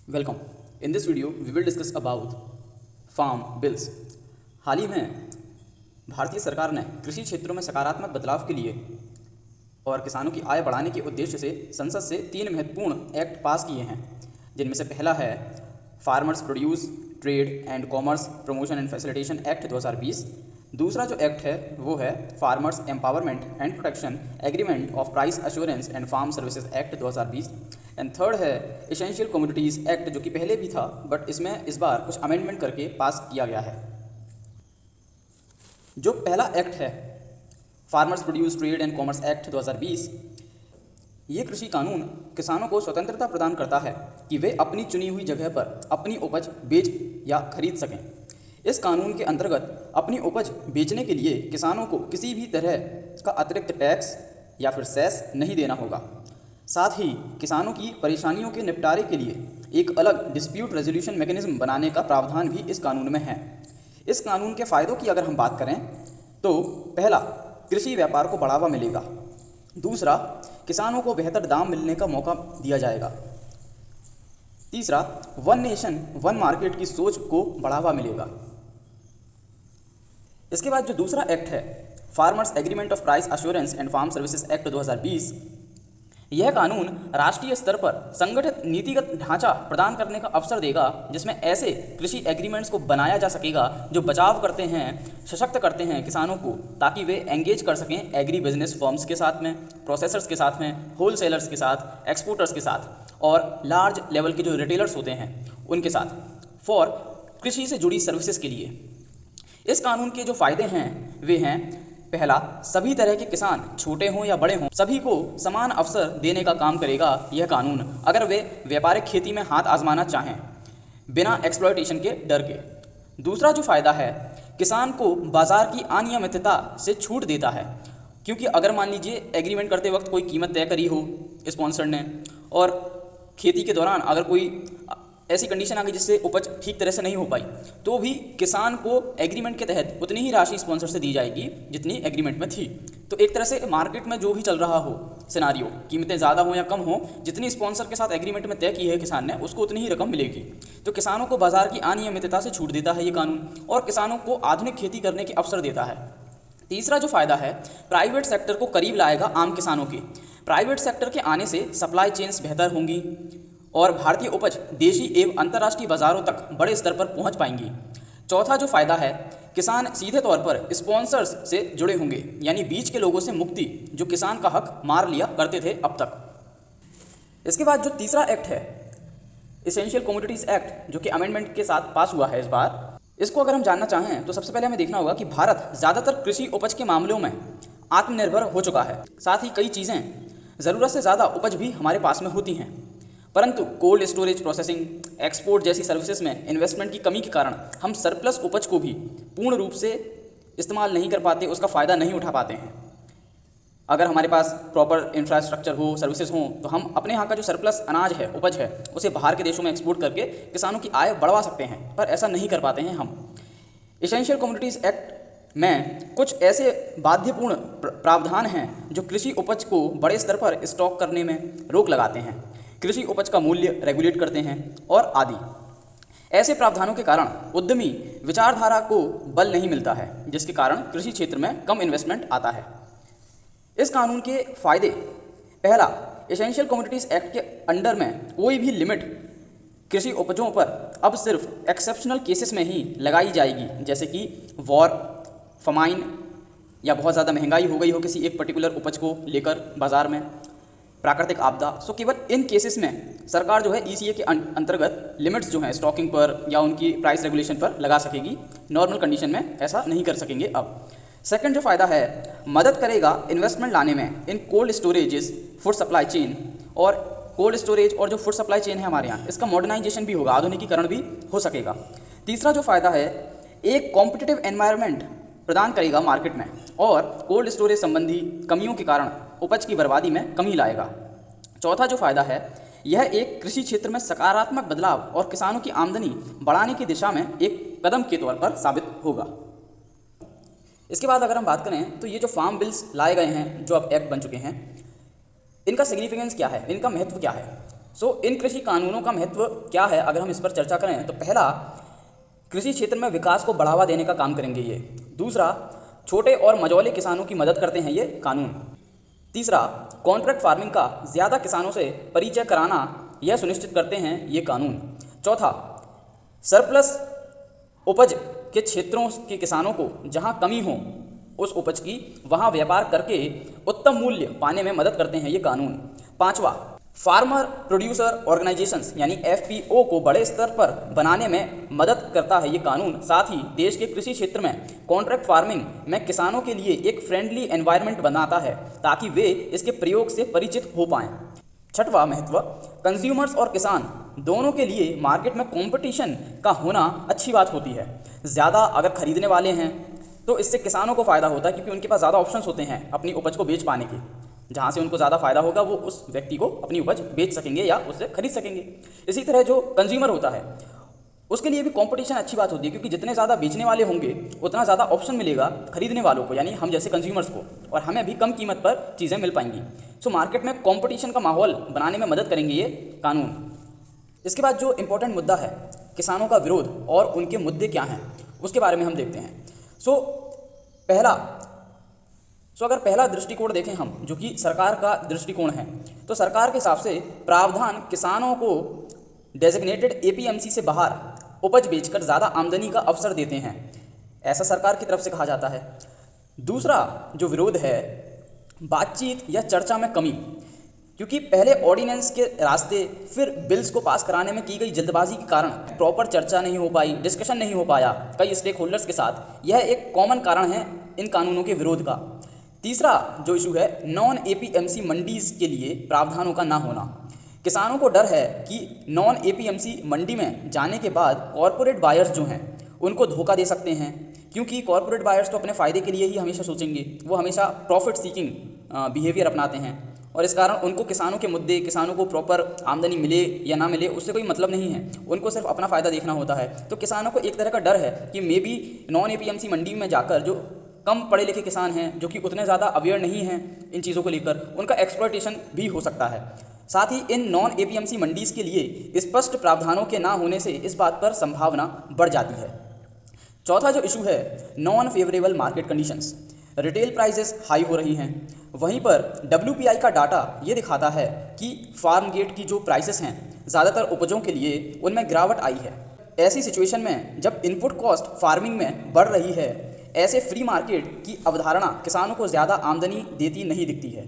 Welcome. In this video we will discuss about farm bills. हाल ही में भारतीय सरकार ने कृषि क्षेत्रों में सकारात्मक बदलाव के लिए और किसानों की आय बढ़ाने के उद्देश्य से संसद से 3 महत्वपूर्ण एक्ट पास किए हैं, जिनमें से पहला है farmers produce trade and commerce promotion and facilitation act 2020। दूसरा जो एक्ट है वो है farmers empowerment and protection agreement of price assurance and farm services act 2020। And third है एसेंशियल कमोडिटीज़ एक्ट, जो कि पहले भी था बट इसमें इस बार कुछ अमेंडमेंट करके पास किया गया है। जो पहला एक्ट है farmers produce trade and commerce act 2020, ये कृषि कानून किसानों को स्वतंत्रता प्रदान करता है कि वे अपनी चुनी हुई जगह पर अपनी उपज बेच या खरीद सकें। इस कानून के अंतर्गत अपनी उपज बेचने के लिए किसानों को किसी भी तरह का अतिरिक्त टैक्स या फिर सेस नहीं देना होगा। साथ ही किसानों की परेशानियों के निपटारे के लिए एक अलग डिस्प्यूट रेजोल्यूशन मैकेनिज्म बनाने का प्रावधान भी इस कानून में है। इस कानून के फ़ायदों की अगर हम बात करें तो पहला, कृषि व्यापार को बढ़ावा मिलेगा। दूसरा, किसानों को बेहतर दाम मिलने का मौका दिया जाएगा। तीसरा, वन नेशन वन मार्केट की सोच को बढ़ावा मिलेगा। इसके बाद जो दूसरा एक्ट है farmers agreement of price assurance and farm services act 2020, यह कानून राष्ट्रीय स्तर पर संगठित नीतिगत ढांचा प्रदान करने का अवसर देगा, जिसमें ऐसे कृषि एग्रीमेंट्स को बनाया जा सकेगा जो बचाव करते हैं, सशक्त करते हैं किसानों को, ताकि वे एंगेज कर सकें एग्री बिजनेस फर्म्स के साथ में, प्रोसेसर्स के साथ में, होल सेलर्स के साथ, एक्सपोर्टर्स के साथ और लार्ज लेवल के जो रिटेलर्स होते हैं उनके साथ, फॉर कृषि से जुड़ी सर्विसेज के लिए। इस कानून के जो फ़ायदे हैं वे हैं, पहला, सभी तरह के किसान छोटे हों या बड़े हों सभी को समान अवसर देने का काम करेगा यह कानून, अगर वे व्यापारिक खेती में हाथ आजमाना चाहें बिना एक्सप्लॉयटेशन के डर के। दूसरा जो फ़ायदा है, किसान को बाज़ार की अनियमितता से छूट देता है, क्योंकि अगर मान लीजिए एग्रीमेंट करते वक्त कोई कीमत तय करी हो स्पॉन्सर ने और खेती के दौरान अगर कोई ऐसी कंडीशन आ गई जिससे उपज ठीक तरह से नहीं हो पाई, तो भी किसान को एग्रीमेंट के तहत उतनी ही राशि स्पॉन्सर से दी जाएगी जितनी एग्रीमेंट में थी। तो एक तरह से मार्केट में जो भी चल रहा हो सिनारियो, कीमतें ज़्यादा हो या कम हो, जितनी स्पॉन्सर के साथ एग्रीमेंट में तय की है किसान ने, उसको उतनी ही रकम मिलेगी। तो किसानों को बाजार की अनियमितता से छूट देता है ये कानून और किसानों को आधुनिक खेती करने के अवसर देता है। तीसरा जो फ़ायदा है, प्राइवेट सेक्टर को करीब लाएगा आम किसानों के। प्राइवेट सेक्टर के आने से सप्लाई चेन्स बेहतर होंगी और भारतीय उपज देशी एवं अंतर्राष्ट्रीय बाजारों तक बड़े स्तर पर पहुंच पाएंगी। चौथा जो फ़ायदा है, किसान सीधे तौर पर स्पॉन्सर्स से जुड़े होंगे, यानी बीच के लोगों से मुक्ति जो किसान का हक मार लिया करते थे अब तक। इसके बाद जो तीसरा एक्ट है एसेंशियल कमोडिटीज़ एक्ट, जो कि अमेंडमेंट के साथ पास हुआ है इस बार, इसको अगर हम जानना चाहें तो सबसे पहले हमें देखना होगा कि भारत ज़्यादातर कृषि उपज के मामलों में आत्मनिर्भर हो चुका है। साथ ही कई चीज़ें ज़रूरत से ज़्यादा उपज भी हमारे पास में होती हैं, परंतु कोल्ड स्टोरेज, प्रोसेसिंग, एक्सपोर्ट जैसी सर्विसेज में इन्वेस्टमेंट की कमी के कारण हम सरप्लस उपज को भी पूर्ण रूप से इस्तेमाल नहीं कर पाते, उसका फ़ायदा नहीं उठा पाते हैं। अगर हमारे पास प्रॉपर इंफ्रास्ट्रक्चर हो, सर्विसेज हों, तो हम अपने यहाँ का जो सरप्लस अनाज है, उपज है, उसे बाहर के देशों में एक्सपोर्ट करके किसानों की आय बढ़वा सकते हैं, पर ऐसा नहीं कर पाते हैं हम। एसेंशियल कमोडिटीज़ एक्ट में कुछ ऐसे बाध्यपूर्ण प्रावधान हैं जो कृषि उपज को बड़े स्तर पर स्टॉक करने में रोक लगाते हैं, कृषि उपज का मूल्य रेगुलेट करते हैं और आदि। ऐसे प्रावधानों के कारण उद्यमी विचारधारा को बल नहीं मिलता है, जिसके कारण कृषि क्षेत्र में कम इन्वेस्टमेंट आता है। इस कानून के फायदे, पहला, एसेंशियल कमोडिटीज़ एक्ट के अंडर में कोई भी लिमिट कृषि उपजों पर अब सिर्फ एक्सेप्शनल केसेस में ही लगाई जाएगी, जैसे कि वॉर, फमाइन या बहुत ज़्यादा महंगाई हो गई हो किसी एक पर्टिकुलर उपज को लेकर बाज़ार में, प्राकृतिक आपदा। सो केवल इन केसेस में सरकार जो है ईसीए के अंतर्गत लिमिट्स जो हैं स्टॉकिंग पर या उनकी प्राइस रेगुलेशन पर लगा सकेगी। नॉर्मल कंडीशन में ऐसा नहीं कर सकेंगे अब। सेकंड जो फ़ायदा है, मदद करेगा इन्वेस्टमेंट लाने में in cold storages, food supply chain, और कोल्ड स्टोरेज और जो फूड सप्लाई चेन है हमारे यहाँ, इसका मॉडर्नाइजेशन भी होगा, आधुनिकीकरण भी हो सकेगा। तीसरा जो फ़ायदा है, एक कॉम्पिटिटिव एनवायरनमेंट प्रदान करेगा मार्केट में और कोल्ड स्टोरेज संबंधी कमियों के कारण उपज की बर्बादी में कमी लाएगा। चौथा जो फ़ायदा है, यह एक कृषि क्षेत्र में सकारात्मक बदलाव और किसानों की आमदनी बढ़ाने की दिशा में एक कदम के तौर पर साबित होगा। इसके बाद अगर हम बात करें तो ये जो फार्म बिल्स लाए गए हैं, जो अब एक्ट बन चुके हैं, इनका सिग्निफिकेंस क्या है, इनका महत्व क्या है। इन कृषि कानूनों का महत्व क्या है, अगर हम इस पर चर्चा करें तो पहला, कृषि क्षेत्र में विकास को बढ़ावा देने का काम करेंगे ये। दूसरा, छोटे और मझौले किसानों की मदद करते हैं ये कानून। तीसरा, कॉन्ट्रैक्ट फार्मिंग का ज़्यादा किसानों से परिचय कराना यह सुनिश्चित करते हैं ये कानून। चौथा, सरप्लस उपज के क्षेत्रों के किसानों को जहां कमी हो उस उपज की, वहां व्यापार करके उत्तम मूल्य पाने में मदद करते हैं ये कानून। पांचवा, फार्मर प्रोड्यूसर ऑर्गेनाइजेशंस यानी एफपीओ को बड़े स्तर पर बनाने में मदद करता है ये कानून। साथ ही देश के कृषि क्षेत्र में कॉन्ट्रैक्ट फार्मिंग में किसानों के लिए एक फ्रेंडली एनवायरनमेंट बनाता है ताकि वे इसके प्रयोग से परिचित हो पाएँ। छठवां महत्व, कंज्यूमर्स और किसान दोनों के लिए मार्केट में कंपटीशन का होना अच्छी बात होती है। ज़्यादा अगर खरीदने वाले हैं तो इससे किसानों को फ़ायदा होता है, क्योंकि उनके पास ज़्यादा ऑप्शंस होते हैं अपनी उपज को बेच पाने के। जहाँ से उनको ज़्यादा फ़ायदा होगा वो उस व्यक्ति को अपनी उपज बेच सकेंगे या उससे खरीद सकेंगे। इसी तरह जो कंज्यूमर होता है उसके लिए भी कंपटीशन अच्छी बात होती है, क्योंकि जितने ज़्यादा बेचने वाले होंगे उतना ज़्यादा ऑप्शन मिलेगा खरीदने वालों को, यानी हम जैसे कंज्यूमर्स को, और हमें भी कम कीमत पर चीज़ें मिल पाएंगी। मार्केट में कंपटीशन का माहौल बनाने में मदद करेंगे ये कानून। इसके बाद जो इम्पोर्टेंट मुद्दा है, किसानों का विरोध और उनके मुद्दे क्या हैं, उसके बारे में हम देखते हैं। अगर पहला दृष्टिकोण देखें हम, जो कि सरकार का दृष्टिकोण है, तो सरकार के हिसाब से प्रावधान किसानों को डेजिग्नेटेड एपीएमसी से बाहर उपज बेचकर ज़्यादा आमदनी का अवसर देते हैं, ऐसा सरकार की तरफ से कहा जाता है। दूसरा जो विरोध है, बातचीत या चर्चा में कमी, क्योंकि पहले ऑर्डिनेंस के रास्ते फिर बिल्स को पास कराने में की गई जल्दबाजी के कारण प्रॉपर चर्चा नहीं हो पाई, डिस्कशन नहीं हो पाया कई स्टेक होल्डर्स के साथ। यह एक कॉमन कारण है इन कानूनों के विरोध का। तीसरा जो इशू है, नॉन एपीएमसी मंडीज़ के लिए प्रावधानों का ना होना। किसानों को डर है कि नॉन एपीएमसी मंडी में जाने के बाद कॉरपोरेट बायर्स जो हैं उनको धोखा दे सकते हैं, क्योंकि कॉरपोरेट बायर्स तो अपने फ़ायदे के लिए ही हमेशा सोचेंगे, वो हमेशा प्रॉफिट सीकिंग बिहेवियर अपनाते हैं, और इस कारण उनको किसानों के मुद्दे, किसानों को प्रॉपर आमदनी मिले या ना मिले, उससे कोई मतलब नहीं है, उनको सिर्फ अपना फ़ायदा देखना होता है। तो किसानों को एक तरह का डर है कि मे बी नॉन एपीएमसी मंडी में जाकर जो कम पढ़े लिखे किसान हैं, जो कि उतने ज़्यादा अवेयर नहीं हैं इन चीज़ों को लेकर, उनका एक्सप्लॉयटेशन भी हो सकता है। साथ ही इन नॉन एपीएमसी मंडीज़ के लिए स्पष्ट प्रावधानों के ना होने से इस बात पर संभावना बढ़ जाती है। चौथा जो इशू है, non favourable market conditions. Retail prices high हो रही हैं, वहीं पर WPI का डाटा ये दिखाता है कि फार्म गेट की जो प्राइसेस हैं ज़्यादातर उपजों के लिए उनमें गिरावट आई है। ऐसी सिचुएशन में जब इनपुट कॉस्ट फार्मिंग में बढ़ रही है, ऐसे फ्री मार्केट की अवधारणा किसानों को ज़्यादा आमदनी देती नहीं दिखती है।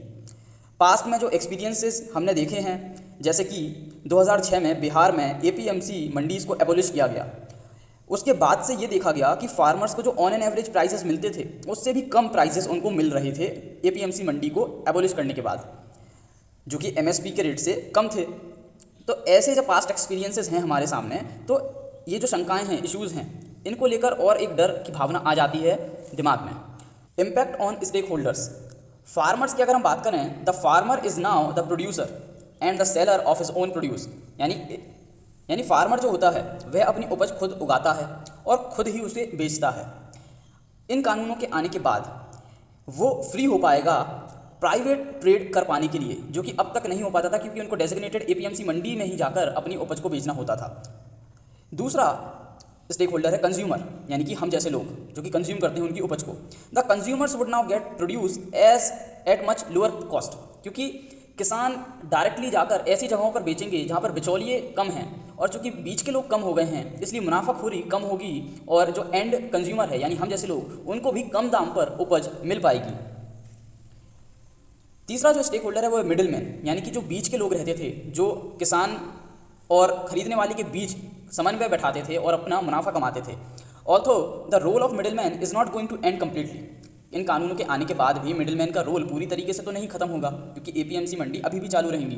पास्ट में जो एक्सपीरियंसेस हमने देखे हैं, जैसे कि 2006 में बिहार में एपीएमसी मंडीज़ को एबोलिश किया गया, उसके बाद से ये देखा गया कि फार्मर्स को जो ऑन एन एवरेज प्राइसेस मिलते थे उससे भी कम प्राइसेस उनको मिल रहे थे एपीएमसी मंडी को एबोलिश करने के बाद, जो कि एमएसपी के रेट से कम थे। तो ऐसे जब पास्ट एक्सपीरियंसेस हैं हमारे सामने, तो ये जो शंकाएं हैं, इश्यूज़ हैं, इनको लेकर और एक डर की भावना आ जाती है दिमाग में। Impact on stakeholders. Farmers की अगर हम बात करें, the farmer is now the producer and the seller of his own produce, यानी फार्मर जो होता है वह अपनी उपज खुद उगाता है और खुद ही उसे बेचता है। इन कानूनों के आने के बाद वो फ्री हो पाएगा प्राइवेट ट्रेड कर पाने के लिए, जो कि अब तक नहीं हो पाता था, क्योंकि उनको डेजिग्नेटेड एपीएमसी मंडी में ही जाकर अपनी उपज को बेचना होता था। दूसरा स्टेक होल्डर है कंज्यूमर, यानी कि हम जैसे लोग जो कि कंज्यूम करते हैं उनकी उपज को। The consumers would now get produce at much lower cost, क्योंकि किसान डायरेक्टली जाकर ऐसी जगहों पर बेचेंगे जहाँ पर बिचौलिए कम हैं, और चूँकि बीच के लोग कम हो गए हैं इसलिए मुनाफाखोरी कम होगी, और जो एंड कंज्यूमर है यानी हम जैसे लोग, उनको भी कम दाम पर उपज मिल पाएगी। तीसरा जो स्टेक होल्डर है वो है मिडिल मैन, यानी कि जो बीच के लोग रहते थे, जो किसान और खरीदने वाले के बीच समन्वय बैठाते थे और अपना मुनाफा कमाते थे। Although the role of middle man is not going to end completely. इन कानूनों के आने के बाद भी मिडिल मैन का रोल पूरी तरीके से तो नहीं खत्म होगा, क्योंकि एपीएमसी मंडी अभी भी चालू रहेंगी।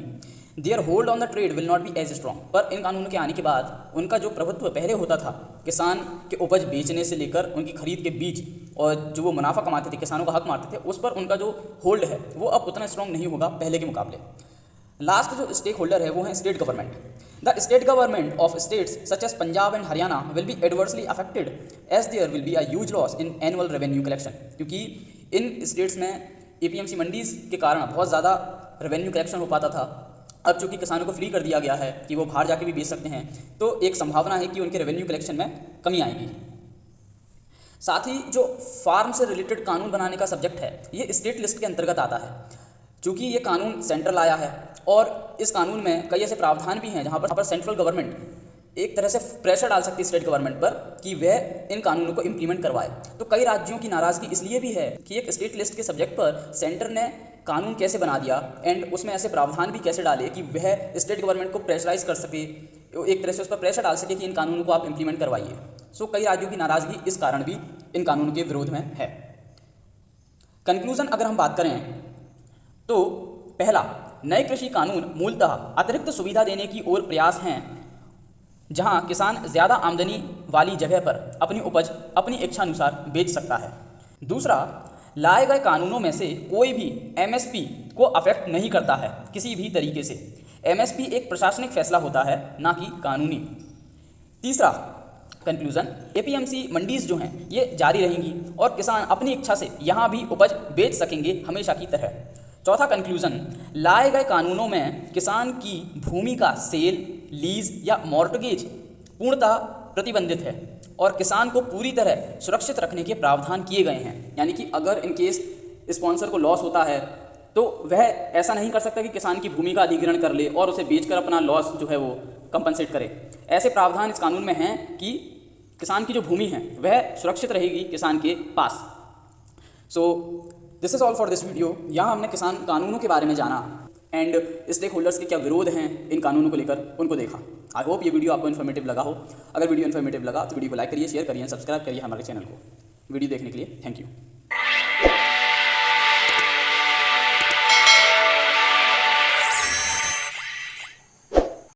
Their hold on the trade will not be as strong. पर इन कानूनों के आने के बाद उनका जो प्रभुत्व पहले होता था किसान के उपज बेचने से लेकर उनकी खरीद के बीच, और जो वो मुनाफा कमाते थे, किसानों का हक मारते थे, उस पर उनका जो होल्ड है वो अब उतना स्ट्रॉन्ग नहीं होगा पहले के मुकाबले। लास्ट जो स्टेक होल्डर है वो है state government. The state government of states such as Punjab and Haryana will be adversely affected as there will be a huge loss in annual revenue collection, क्योंकि इन स्टेट्स में एपीएमसी मंडीज़ के कारण बहुत ज़्यादा रेवेन्यू कलेक्शन हो पाता था, अब चूंकि किसानों को फ्री कर दिया गया है कि वो बाहर जाके भी बेच सकते हैं, तो एक संभावना है कि उनके रेवेन्यू कलेक्शन में कमी आएगी। साथ ही जो फार्म से रिलेटेड कानून बनाने का सब्जेक्ट है, ये स्टेट लिस्ट के अंतर्गत आता है। चूँकि ये कानून सेंट्रल आया है और इस कानून में कई ऐसे प्रावधान भी हैं जहाँ पर सेंट्रल गवर्नमेंट एक तरह से प्रेशर डाल सकती है स्टेट गवर्नमेंट पर कि वह इन कानूनों को इम्प्लीमेंट करवाए। तो कई राज्यों की नाराज़गी इसलिए भी है कि एक स्टेट लिस्ट के सब्जेक्ट पर सेंटर ने कानून कैसे बना दिया एंड उसमें ऐसे प्रावधान भी कैसे डाले कि वह स्टेट गवर्नमेंट को प्रेशराइज कर सके, एक तरह से उस पर प्रेशर डाल सके कि इन कानूनों को आप इम्प्लीमेंट करवाइए। सो कई राज्यों की नाराज़गी इस कारण भी इन कानूनों के विरोध में है। कंक्लूजन अगर हम बात करें तो पहला, नए कृषि कानून मूलतः अतिरिक्त सुविधा देने की ओर प्रयास हैं, जहां किसान ज़्यादा आमदनी वाली जगह पर अपनी उपज अपनी इच्छानुसार बेच सकता है। दूसरा, लाए गए कानूनों में से कोई भी एमएसपी को अफेक्ट नहीं करता है किसी भी तरीके से। एमएसपी एक प्रशासनिक फैसला होता है, ना कि कानूनी। तीसरा कंक्लूजन, एपीएमसी मंडीज जो हैं ये जारी रहेंगी और किसान अपनी इच्छा से यहाँ भी उपज बेच सकेंगे हमेशा की तरह। चौथा कंक्लूजन, लाए गए कानूनों में किसान की भूमि का सेल, लीज या मॉर्टगेज पूर्णतः प्रतिबंधित है और किसान को पूरी तरह सुरक्षित रखने के प्रावधान किए गए हैं। यानी कि अगर इन केस स्पॉन्सर को लॉस होता है तो वह ऐसा नहीं कर सकता कि किसान की भूमि का अधिग्रहण कर ले और उसे बेचकर अपना लॉस जो है वो कंपनसेट करे। ऐसे प्रावधान इस कानून में हैं कि किसान की जो भूमि है वह सुरक्षित रहेगी किसान के पास। So this is all for this video. यहाँ हमने किसान कानूनों के बारे में जाना एंड स्टेक होल्डर्स के क्या विरोध हैं इन कानूनों को लेकर, उनको देखा। आई होप ये वीडियो आपको इन्फॉर्मेटिव लगा हो। अगर वीडियो इन्फॉर्मेटिव लगा तो वीडियो को लाइक करिए, शेयर करिए, सब्सक्राइब करिए हमारे चैनल को। वीडियो देखने के लिए थैंक यू।